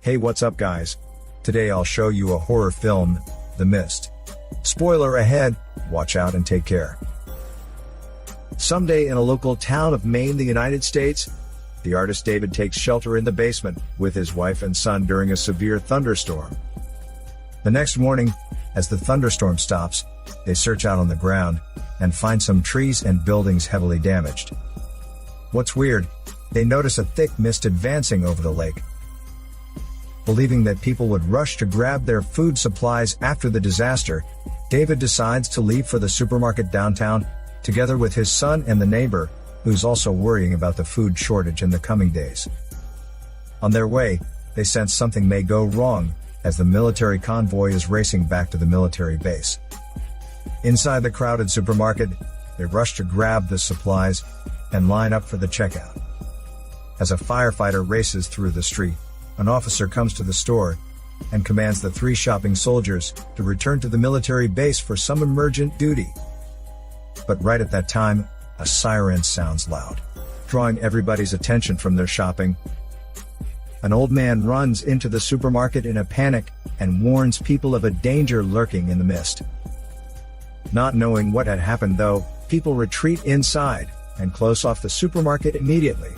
Hey, what's up guys? Today I'll show you a horror film, The Mist. Spoiler ahead, watch out and take care. Someday in a local town of Maine, the United States, the artist David takes shelter in the basement with his wife and son during a severe thunderstorm. The next morning, as the thunderstorm stops, they search out on the ground and find some trees and buildings heavily damaged. What's weird, they notice a thick mist advancing over the lake. Believing that people would rush to grab their food supplies after the disaster, David decides to leave for the supermarket downtown, together with his son and the neighbor, who's also worrying about the food shortage in the coming days. On their way, they sense something may go wrong, as the military convoy is racing back to the military base. Inside the crowded supermarket, they rush to grab the supplies and line up for the checkout. As a firefighter races through the street, an officer comes to the store and commands the 3 shopping soldiers to return to the military base for some emergent duty. But right at that time, a siren sounds loud, drawing everybody's attention from their shopping. An old man runs into the supermarket in a panic and warns people of a danger lurking in the mist. Not knowing what had happened though, people retreat inside and close off the supermarket immediately.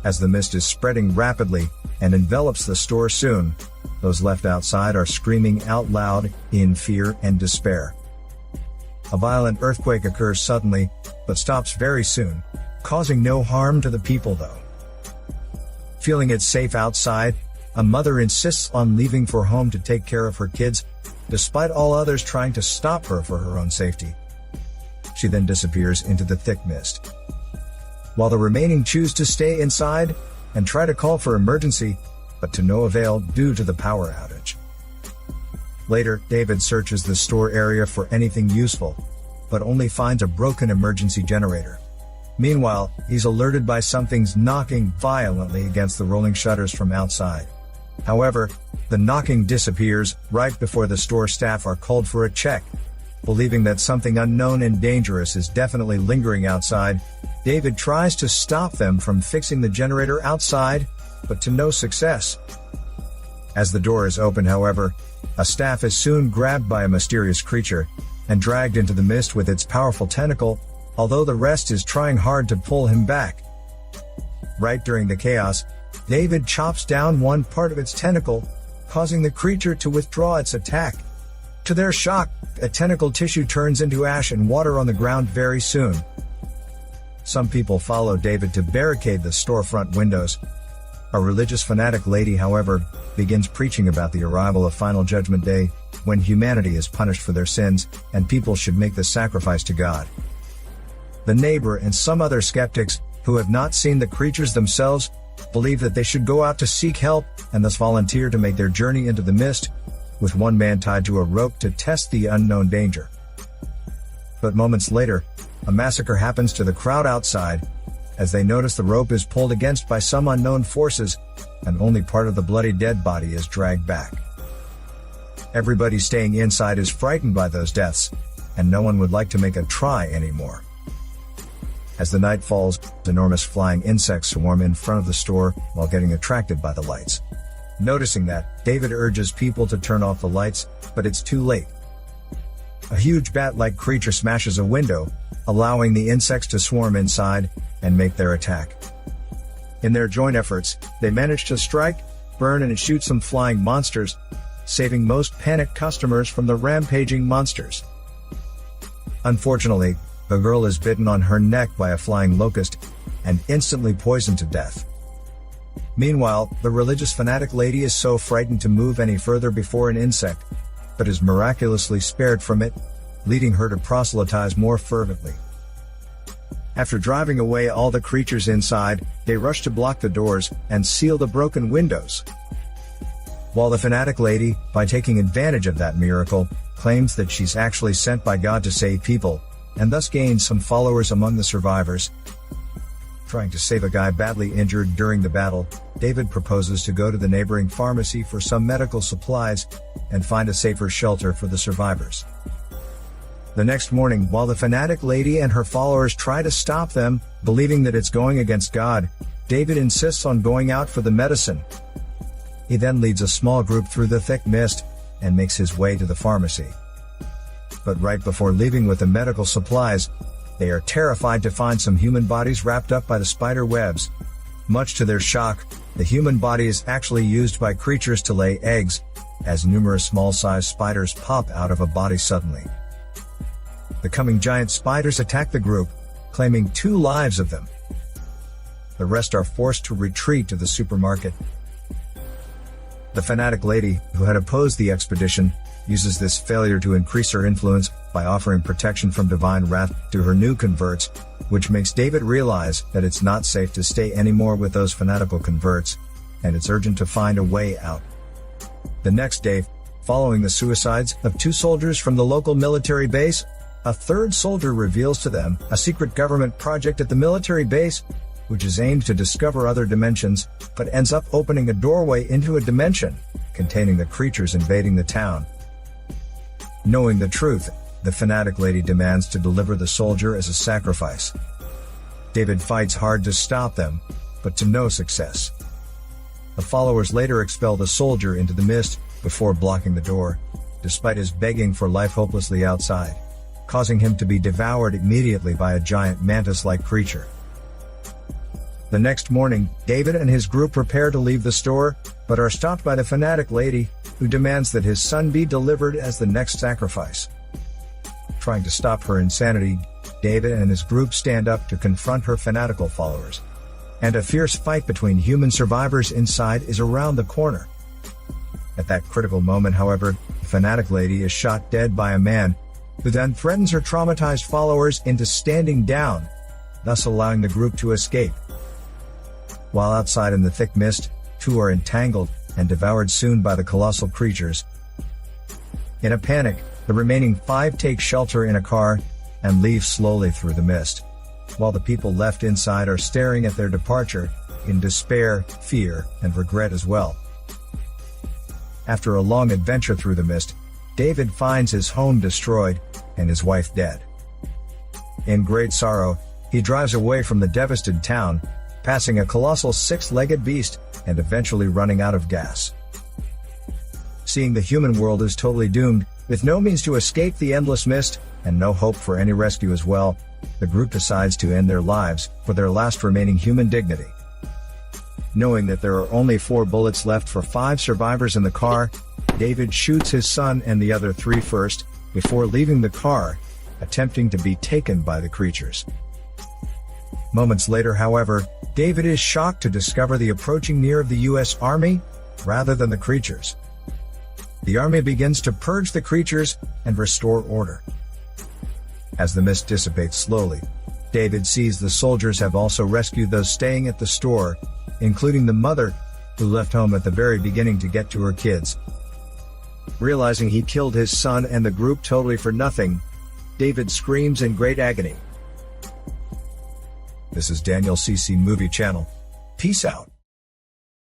As the mist is spreading rapidly and envelops the store soon, those left outside are screaming out loud in fear and despair. A violent earthquake occurs suddenly, but stops very soon, causing no harm to the people though. Feeling it's safe outside, a mother insists on leaving for home to take care of her kids, despite all others trying to stop her for her own safety. She then disappears into the thick mist, while the remaining choose to stay inside and try to call for emergency, but to no avail due to the power outage. Later, David searches the store area for anything useful, but only finds a broken emergency generator. Meanwhile, he's alerted by something's knocking violently against the rolling shutters from outside. However, the knocking disappears right before the store staff are called for a check. Believing that something unknown and dangerous is definitely lingering outside, David tries to stop them from fixing the generator outside, but to no success. As the door is opened, however, a staff is soon grabbed by a mysterious creature and dragged into the mist with its powerful tentacle, although the rest is trying hard to pull him back. Right during the chaos, David chops down one part of its tentacle, causing the creature to withdraw its attack. To their shock, a tentacle tissue turns into ash and water on the ground very soon. Some people follow David to barricade the storefront windows. A religious fanatic lady, however, begins preaching about the arrival of Final Judgment Day, when humanity is punished for their sins, and people should make the sacrifice to God. The neighbor and some other skeptics, who have not seen the creatures themselves, believe that they should go out to seek help, and thus volunteer to make their journey into the mist, with one man tied to a rope to test the unknown danger. But moments later, a massacre happens to the crowd outside, as they notice the rope is pulled against by some unknown forces, and only part of the bloody dead body is dragged back. Everybody staying inside is frightened by those deaths, and no one would like to make a try anymore. As the night falls, enormous flying insects swarm in front of the store while getting attracted by the lights. Noticing that, David urges people to turn off the lights, but it's too late. A huge bat-like creature smashes a window, allowing the insects to swarm inside and make their attack. In their joint efforts, they manage to strike, burn and shoot some flying monsters, saving most panicked customers from the rampaging monsters. Unfortunately, the girl is bitten on her neck by a flying locust and instantly poisoned to death. Meanwhile, the religious fanatic lady is so frightened to move any further before an insect, but is miraculously spared from it, leading her to proselytize more fervently. After driving away all the creatures inside, they rush to block the doors and seal the broken windows. While the fanatic lady, by taking advantage of that miracle, claims that she's actually sent by God to save people, and thus gains some followers among the survivors. Trying to save a guy badly injured during the battle, David proposes to go to the neighboring pharmacy for some medical supplies and find a safer shelter for the survivors. The next morning, while the fanatic lady and her followers try to stop them, believing that it's going against God, David insists on going out for the medicine. He then leads a small group through the thick mist and makes his way to the pharmacy. But right before leaving with the medical supplies, they are terrified to find some human bodies wrapped up by the spider webs. Much to their shock, the human body is actually used by creatures to lay eggs, as numerous small-sized spiders pop out of a body suddenly. The coming giant spiders attack the group, claiming 2 lives of them. The rest are forced to retreat to the supermarket. The fanatic lady, who had opposed the expedition, uses this failure to increase her influence by offering protection from divine wrath to her new converts, which makes David realize that it's not safe to stay anymore with those fanatical converts, and it's urgent to find a way out. The next day, following the suicides of 2 soldiers from the local military base, a 3rd soldier reveals to them a secret government project at the military base, which is aimed to discover other dimensions, but ends up opening a doorway into a dimension containing the creatures invading the town. Knowing the truth, the fanatic lady demands to deliver the soldier as a sacrifice. David fights hard to stop them, but to no success. The followers later expel the soldier into the mist before blocking the door, despite his begging for life hopelessly outside, causing him to be devoured immediately by a giant mantis-like creature. The next morning, David and his group prepare to leave the store, but are stopped by the fanatic lady, who demands that his son be delivered as the next sacrifice. Trying to stop her insanity, David and his group stand up to confront her fanatical followers. And a fierce fight between human survivors inside is around the corner. At that critical moment, however, the fanatic lady is shot dead by a man, who then threatens her traumatized followers into standing down, thus allowing the group to escape. While outside in the thick mist, 2 are entangled and devoured soon by the colossal creatures. In a panic, the remaining 5 take shelter in a car and leave slowly through the mist, while the people left inside are staring at their departure in despair, fear, and regret as well. After a long adventure through the mist, David finds his home destroyed and his wife dead. In great sorrow, he drives away from the devastated town, passing a colossal 6-legged beast and eventually running out of gas. Seeing the human world is totally doomed, with no means to escape the endless mist, and no hope for any rescue as well, the group decides to end their lives for their last remaining human dignity. Knowing that there are only 4 bullets left for 5 survivors in the car, David shoots his son and the other 3 first, before leaving the car, attempting to be taken by the creatures. Moments later, however, David is shocked to discover the approaching near of the U.S. Army, rather than the creatures. The army begins to purge the creatures and restore order. As the mist dissipates slowly, David sees the soldiers have also rescued those staying at the store, including the mother, who left home at the very beginning to get to her kids. Realizing he killed his son and the group totally for nothing, David screams in great agony. This is Daniel CC Movie Channel. Peace out.